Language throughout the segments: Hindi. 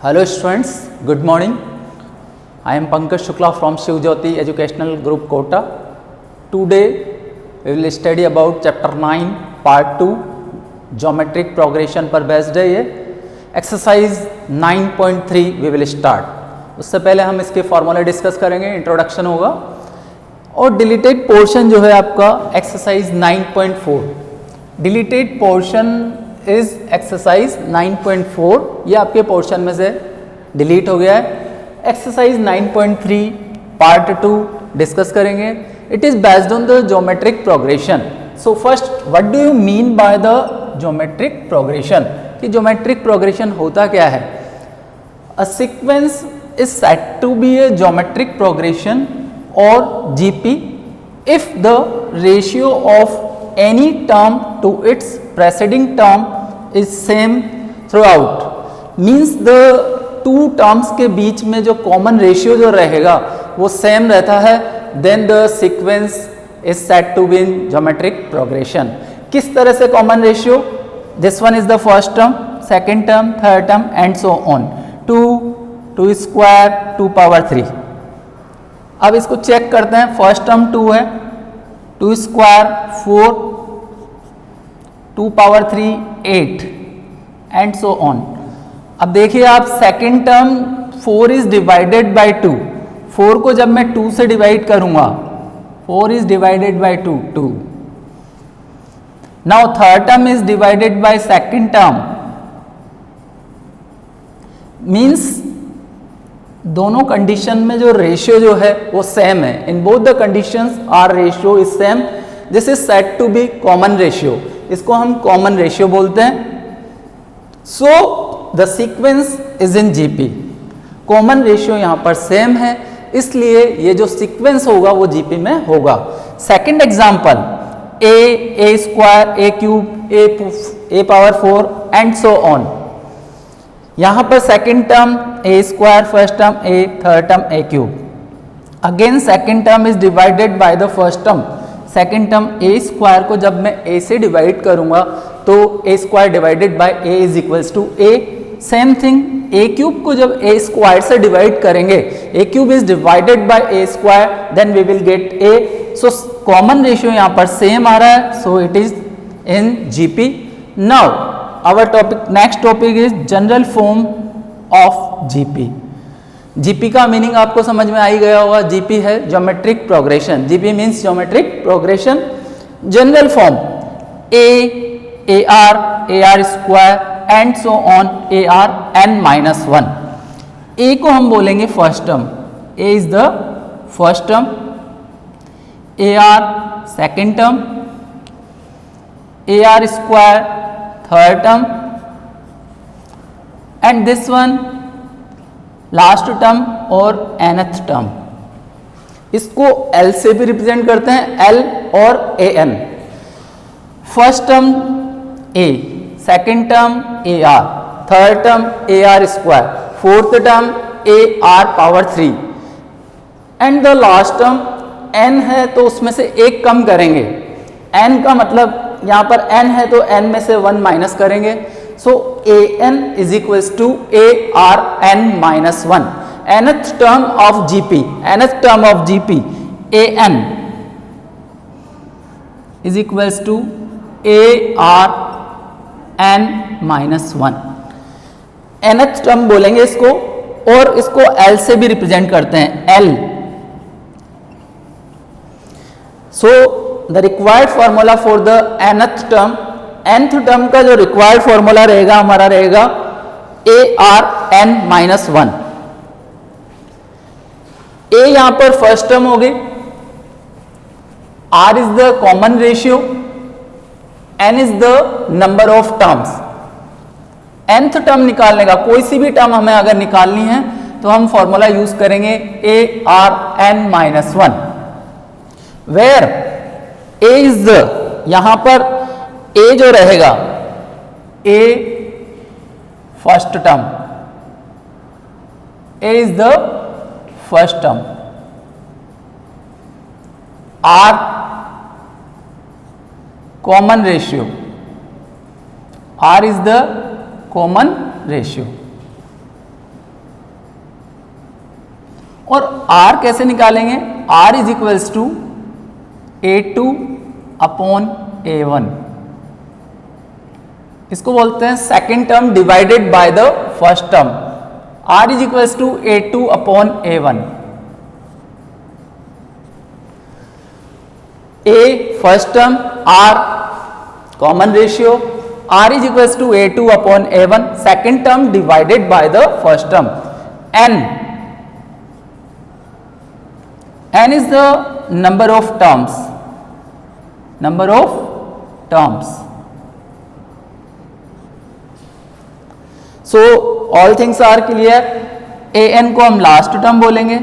Hello students, good morning. I am Pankaj Shukla from Shiv Jyoti Educational Group Kota. Today we will study about chapter 9 part 2 geometric progression पर based है ये exercise 9.3 we will start. उससे पहले हम इसके फॉर्मूले डिस्कस करेंगे, इंट्रोडक्शन होगा और डिलीटेड पोर्शन जो है आपका exercise 9.4 deleted portion is exercise 9.4 ये आपके पोर्शन में से डिलीट हो गया है. एक्सरसाइज 9.3 पार्ट 2 डिस्कस करेंगे. It is based on the geometric progression. So first what do you mean by the geometric progression कि ज्योमेट्रिक प्रोग्रेशन होता क्या है. A sequence is said to be a geometric progression और GP if the ratio of any term to its preceding term is same throughout. means the two terms के बीच में जो common ratio जो रहेगा वो same रहता है, then the sequence is said to be in geometric progression. किस तरह से common ratio? this one is the first term, second term, third term and so on. 2 square 2 power 3. अब इसको चेक करते हैं. फर्स्ट टर्म 2 है, 2 square 4, 2 power 3 8 and so on. अब देखिए आप second term 4 is divided by 2. 4 को जब मैं 2 से डिवाइड करूंगा 4 is divided by 2 2. Now third term is divided by second term. Means दोनों कंडीशन में जो रेशियो जो है वो सेम है. In both the conditions are ratio is same. This is said to be common ratio. इसको हम कॉमन रेशियो बोलते हैं. So the sequence is in GP. Common ratio यहां पर सेम है, इसलिए ये जो सीक्वेंस होगा वो जीपी में होगा. Second example A square A cube A power 4 and so on. यहां पर second term A square, first term A, third term A cube. Again second term is divided by the first term. Second term A square को जब मैं ए से डिवाइड करूंगा तो A square divided by A is equals to A. Same thing A cube को जब ए स्क्वायर से डिवाइड करेंगे, ए cube is divided by a square, then we will get a. So common ratio यहां पर सेम आ रहा है, so it is in GP. Now our topic next topic is general form of GP. GP का मीनिंग आपको समझ में आ ही गया होगा. GP है geometric progression. GP means geometric progression. General form AR square and so on ARn-1. A को हम बोलेंगे first term, A is the first term, AR second term, AR square third term and this one last term और nth term. इसको L से भी रिप्रेजेंट करते हैं, L और AN. First term A, second term AR, third term AR square, fourth term AR power 3 and the last term N है तो उसमें से एक कम करेंगे. N का मतलब यहां पर n है तो n में से 1 माइनस करेंगे. So an is equals to ARn-1. nth term of GP, nth term of GP an is equals to ARn-1. nth term बोलेंगे इसको और इसको L से भी रिप्रेजेंट करते हैं, L. So the required formula for the nth term, nth term का जो रिक्वायर्ड फॉर्मूला रहेगा हमारा रहेगा ARn-1. A यहां पर फर्स्ट टर्म होगी, R is the common ratio, N is the number of terms. nth term निकालने का, कोई सी भी टर्म हमें अगर निकालनी है तो हम फॉर्मूला यूज करेंगे ARn-1 where A is the, यहां पर A जो रहेगा A first term, A is the first term, R common ratio, R is the common ratio. और R कैसे निकालेंगे? R is equals to A2 upon A1, इसको बोलते हैं second term divided by the first term. R is equals to A2 upon A1। A first term, R common ratio, R is equals to A2 upon A1 second term divided by the first term. N is the number of terms, so all things are clear। an को हम लास्ट टर्म बोलेंगे,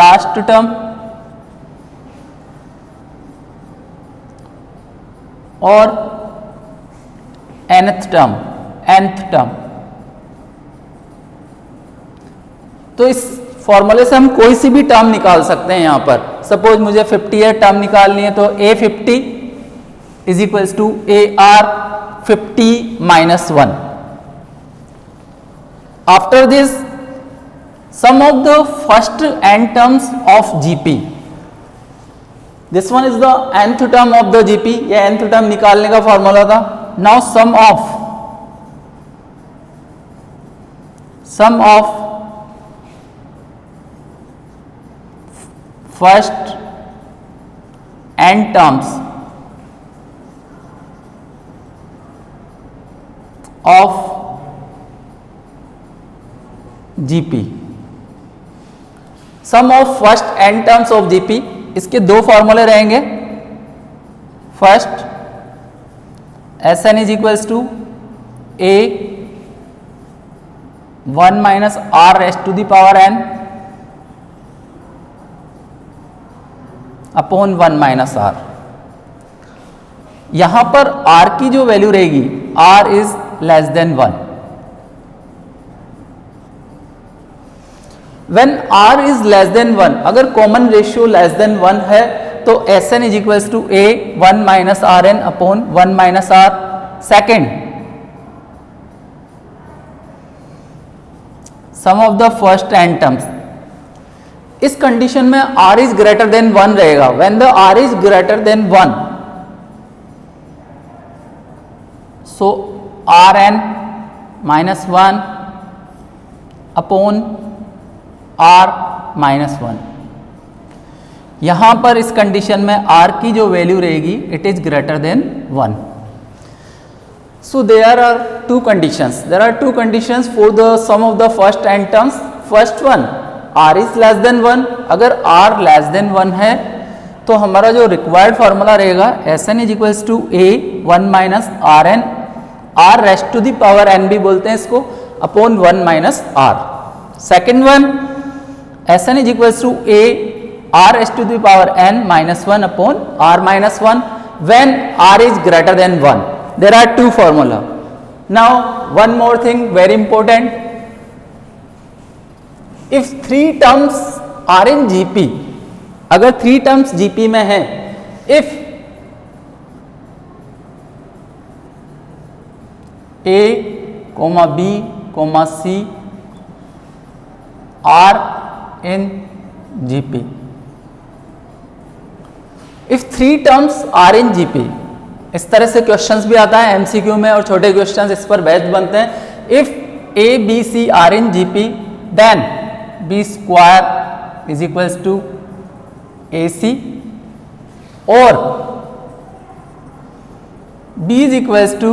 लास्ट टर्म, और nth टर्म। तो इस फॉर्मूले से हम कोई सी भी टर्म निकाल सकते हैं। यहां पर सपोज मुझे 50 टर्म निकालनी है, तो A50 is equals to AR 50 minus 1। After this sum of the first n terms of GP, this one is the nth term of the GP, ये nth टर्म निकालने का फॉर्मूला था। Now sum of first n terms of GP, sum of first n terms of GP, इसके दो फॉर्मूले रहेंगे। First Sn is equals to A 1 minus R raised to the power n upon 1 minus R। यहां पर R की जो वैल्यू रहेगी, R is less than 1। When R is less than 1, अगर कॉमन रेशियो लेस देन 1 है तो Sn is equals to A 1 minus Rn upon 1 minus R। Second, sum of the first n terms, इस कंडीशन में R इज ग्रेटर देन 1 रहेगा। When the R is greater than 1, so Rn minus 1 upon R minus 1। यहां पर इस कंडीशन में R की जो वैल्यू रहेगी, it is greater than 1। So there are two conditions for the sum of the first n terms. First one, R is less than 1, अगर R लेस देन 1 है तो हमारा जो रिक्वायर्ड फॉर्मूला रहेगा Sn is equals to A 1 minus Rn, R raised to the power n भी बोलते हैं इसको, upon 1 minus R। Second one, Sn is equals to A R raised to the power n minus 1 upon R minus 1 when R is greater than 1। There are two formula. Now one more thing very important, if 3 terms are in GP, अगर 3 terms GP में है, if A, B, C are in GP, if 3 terms are in GP, इस तरह से क्वेश्चंस भी आता है MCQ में और छोटे क्वेश्चंस इस पर बेस्ड बनते हैं। if A, B, C are in GP, then B square is equals to AC और B is equals to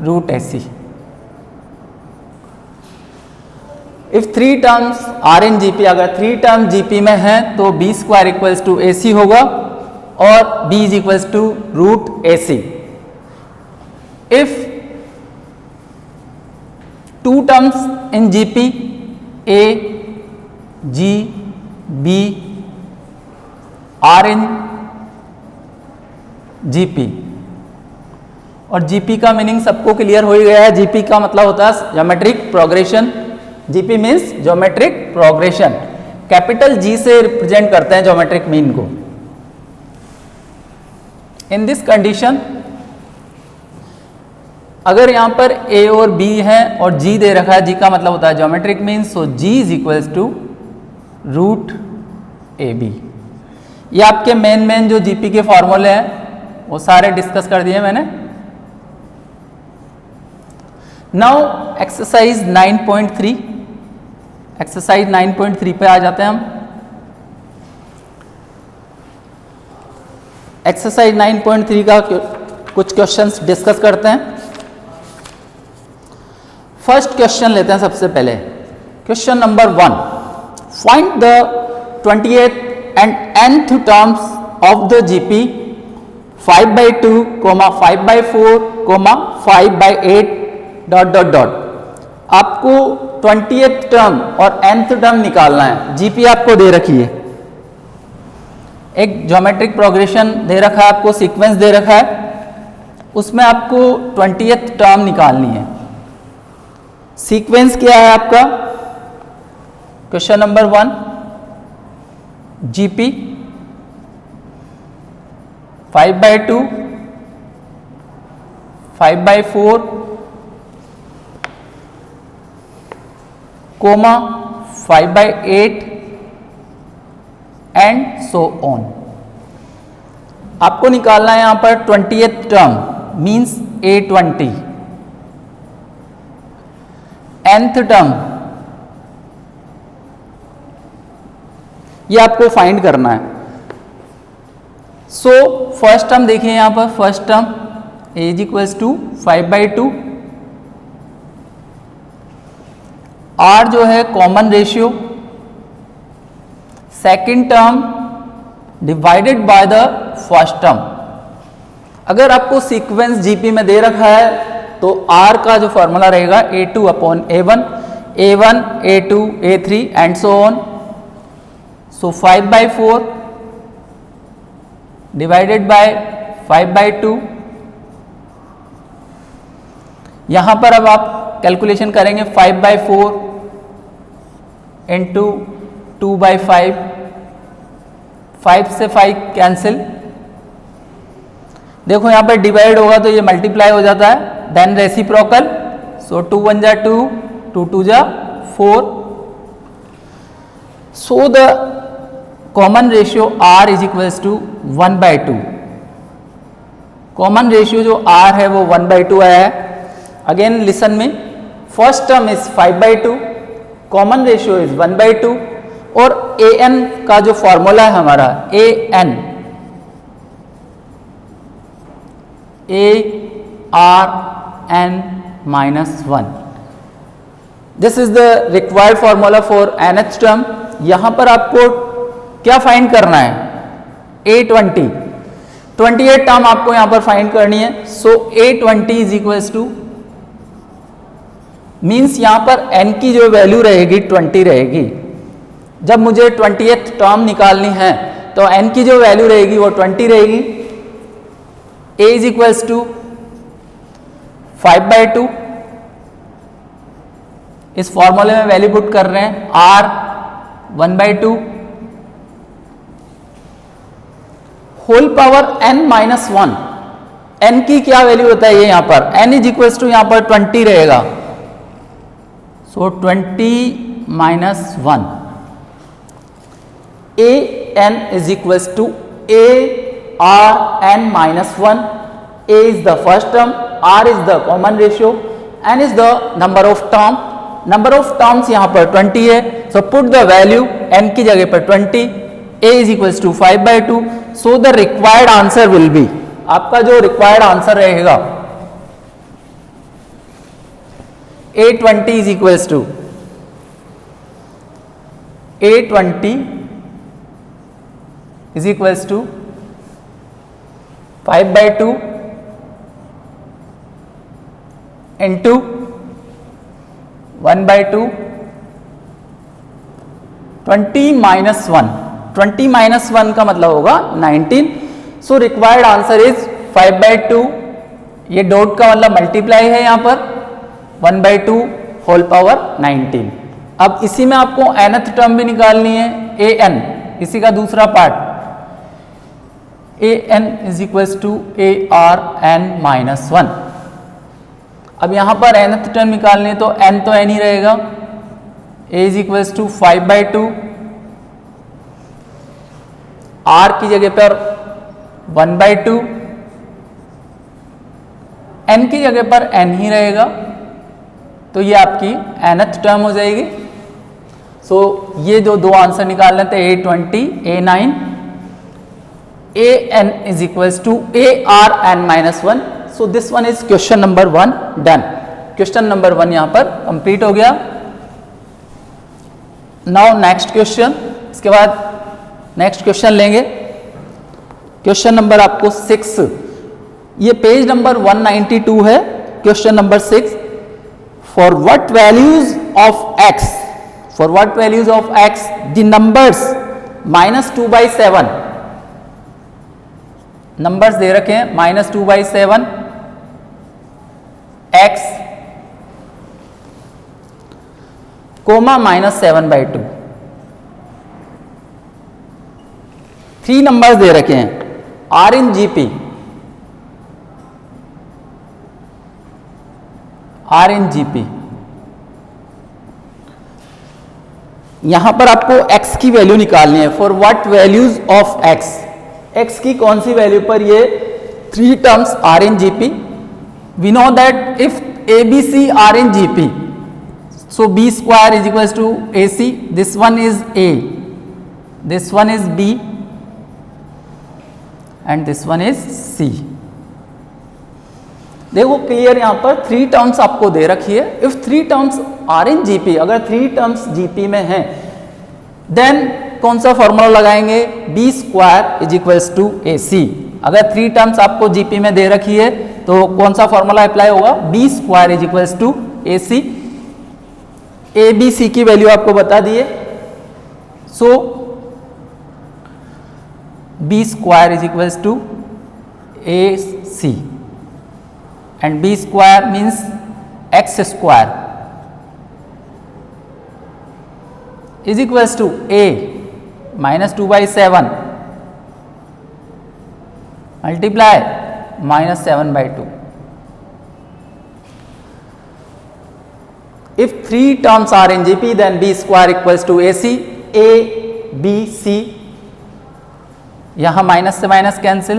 root AC। if 3 terms are in GP, अगर 3 term GP में है तो B square equals to AC होगा और B is equals to root AC। if 2 terms in GP, A, G, B are in GP, और GP का मीनिंग सबको क्लियर हो ही गया है। GP का मतलब होता है geometric progression. GP means geometric progression, capital G से रिप्रेजेंट करते हैं ज्योमेट्रिक मीन को। इन दिस कंडीशन अगर यहाँ पर a और b है और g दे रखा है, g का मतलब होता है geometric mean, so g is equals to root a b. ये आपके मेन जो जीपी के फॉर्मूले हैं वो सारे डिस्कस कर दिए मैंने। नाउ एक्सरसाइज 9.3, एक्सरसाइज 9.3 पे आ जाते हैं हम। एक्सरसाइज 9.3 का कुछ क्वेश्चंस डिस्कस करते हैं। फर्स्ट क्वेश्चन लेते हैं सबसे पहले, question number 1, find the 28th and nth terms of the GP 5/2, 5/4, 5/8 ... आपको 20th टर्म और nth टर्म निकालना है। जीपी आपको दे रखी है, एक ज्योमेट्रिक प्रोग्रेशन दे रखा है, आपको सीक्वेंस दे रखा है, उसमें आपको 20th टर्म निकालनी है। सीक्वेंस क्या है आपका? Question number 1, GP 5/2, 5/4, 5/8 and so on. आपको निकालना है यहां पर 20th term means A20, nth term ये आपको फाइंड करना है। सो फर्स्ट टर्म देखिए यहां पर, first term a is equals to 5/2, r जो है common ratio, second term divided by the first term. अगर आपको सीक्वेंस जीपी में दे रखा है तो r का जो फॉर्मूला रहेगा A2/A1, A1, A2, A3 and so on. So 5/4 divided by 5/2। यहां पर अब आप कैलकुलेशन करेंगे 5/4 इंटू 2/5, 5 से 5 कैंसिल। देखो यहां पर डिवाइड होगा तो ये मल्टीप्लाई हो जाता है, देन रेसिप्रोकल, सो 2 1 जा 2, 2 2 जा 4। So the common ratio r is equals to 1/2। Common ratio जो r है वो 1/2 आया है। अगेन लिसन में, first term is 5/2, common ratio is 1/2 और an का जो फॉर्मूला है हमारा an, ARn-1, this is the required formula for nth term. यहां पर आपको क्या फाइंड करना है? A20, 28 टर्म आपको यहां पर फाइंड करनी है। So A20 is equals to, means यहां पर n की जो वैल्यू रहेगी 20 रहेगी। जब मुझे 20th टर्म निकालनी है तो n की जो वैल्यू रहेगी वो 20 रहेगी। a इज इक्वल्स टू 5/2, इस फॉर्मूले में वैल्यू पुट कर रहे हैं, r 1/2 whole power n-1। n की क्या वैल्यू होता है ये यहां पर? n इज इक्वल्स टू यहां पर 20 रहेगा, सो 20-1। an is equals to ARn-1. a is the first term, r is the common ratio, n is the number of term. number of terms यहाँ पर 20 है, so put the value n की जगह पर 20, a is equals to 5/2. so the required answer will be, आपका जो required answer रहेगा A20 is equals to, A20 is equals to 5/2 into 1/2, 20-1, 20-1 का मतलब होगा 19। सो रिक्वायर्ड आंसर इज 5/2, ये डॉट का मतलब मल्टीप्लाई है यहाँ पर, 1/2 होल पावर 19। अब इसी में आपको nth टर्म भी निकालनी है, an, इसी का दूसरा part, an is equals to ARn-1। अब यहाँ पर nth टर्म निकालनी है तो n तो n ही रहेगा, a is equals to 5/2, r की जगह पर 1/2, n की जगह पर n ही रहेगा, तो ये आपकी nth टर्म हो जाएगी। सो ये जो दो आंसर निकालने थे A20, A9, an is equals to ARn-1। So this one is question number 1 done. Question number 1 यहां पर कंप्लीट हो गया। नाउ नेक्स्ट क्वेश्चन, इसके बाद नेक्स्ट क्वेश्चन लेंगे। क्वेश्चन नंबर आपको 6, ये पेज नंबर 192 है। Question number 6, for what values of x, for what values of x the numbers -2/7, numbers दे रखे हैं -2/7, x, -7/2, 3 नंबर्स दे रखे हैं R in GP, R in GP। यहां पर आपको x की वैल्यू निकालनी है। For what values of x, x की कौन सी वैल्यू पर ये 3 terms R in GP। We know that if ABC R in GP, so B square is equals to AC, this one is A, this one is B and this one is C। देखो क्लियर यहां पर 3 टर्म्स आपको दे रखी है। If 3 terms are in GP, अगर 3 टर्म्स जीपी में हैं, देन कौन सा फॉर्मूला लगाएंगे, B square is equals to A C. अगर 3 टर्म्स आपको जीपी में दे रखी है तो कौन सा फॉर्मूला अप्लाई होगा, B square is equals to A C. A B C की वैल्यू आपको बता दिए। So B square is equals to A C and b square means x square is equals to a -2/7 multiply -7/2। if 3 terms are in GP then b square equals to AC, a b c। यहां माइनस से माइनस कैंसिल,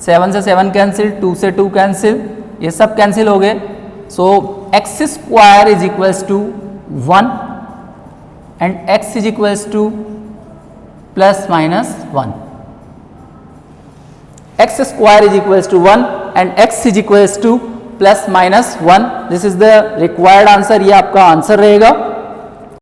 7 से 7 कैंसिल, 2 से 2 कैंसिल, ये सब कैंसिल हो गए। So X square is equals to 1 and X is equals to +-1। X square is equals to 1 and X is equals to +-1। This is the required answer, ये आपका आंसर रहेगा।